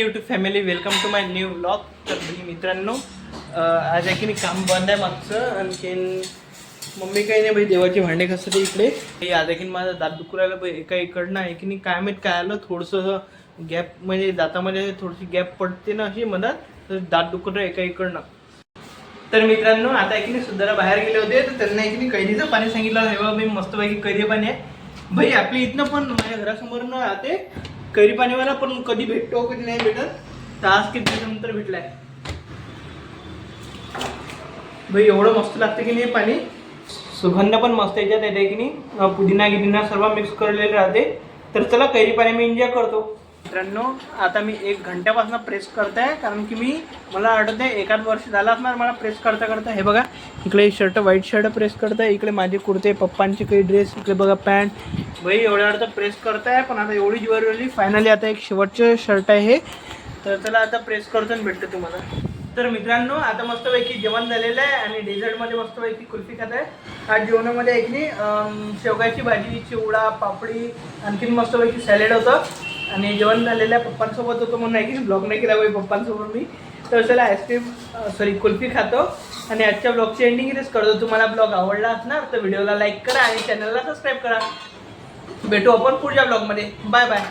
YouTube family welcome to my new vlog. तर मित्रांनो आज आहे की नाही काम बंद आहे मागचं. आणखीन मम्मी काही नाही भाई देवाची भांडे घासते इकडे. आज आहे की माझा दात दुखू राहिला भाई एका इकडनं आहे की नाही काय माहीत काय आलं थोडंसं गॅप म्हणजे दातामध्ये थोडीशी गॅप पडते ना अशी मधात, तर दात दुखत आहे एका इकडनं. तर मित्रांनो आता आहे की नाही सुद्धा बाहेर गेले होते तर त्यांना आहे की नाही कैरीचं पाणी सांगितलं. हे बघा मी मस्तपैकी कैरी पाणी आहे भाई. आपल्या इथनं पण माझ्या घरासमोर न राहते कैरी पाणीवाला, पण कधी भेटतो कधी नाही भेटत. तर आज किती दिवसानंतर भेटलाय भाई. एवढं मस्त लागतं की नाही पाणी. सुगंध पण मस्त याच्यात येते की नाही. पुदिना गिदिना सर्व मिक्स करलेले राहते. तर चला कैरी पाणी मी एन्जॉय करतो. मित्रांनो आता मी 1 घंट्यापासून प्रेस करताय, कारण की मला आठवत आहे एखाद वर्ष झालं असणार मला प्रेस करता करता. हे बघा इकडे शर्ट व्हाईट शर्ट प्रेस करताय, इकडे माझे कुर्ते पप्पांचे काही ड्रेस, इकडे बघा पॅन्ट. भाई एवढ्या वेळ तर प्रेस करताय, पण आता एवढी ज्वेलरी फायनली आता एक शेवटचं शर्ट आहे हे. तर चला आता प्रेस करतो आणि भेटतो तुम्हाला. तर मित्रांनो आता मस्तपैकी जेवण झालेलं आहे आणि डेझर्टमध्ये मस्तपैकी कुल्फी खात आहे. आज जेवणामध्ये एक शेवगाची भाजी, चिवडा, पापडी, आणखीन मस्तपैकी सॅलेड होतं आणि जेवण झालेलं आहे. पप्पांसोबत होतं म्हणून आहे की ब्लॉग नाही केला भाई पप्पांसोबत मी. तर चला आईस्क्रीम कुल्फी खातो आणि आजच्या ब्लॉगची एंडिंग इथेच करतो. तुम्हाला ब्लॉग आवडला असणार तर व्हिडिओला लाईक करा आणि चॅनलला सबस्क्राईब करा. भेटू आपण पुढच्या ब्लॉगमध्ये. Bye bye.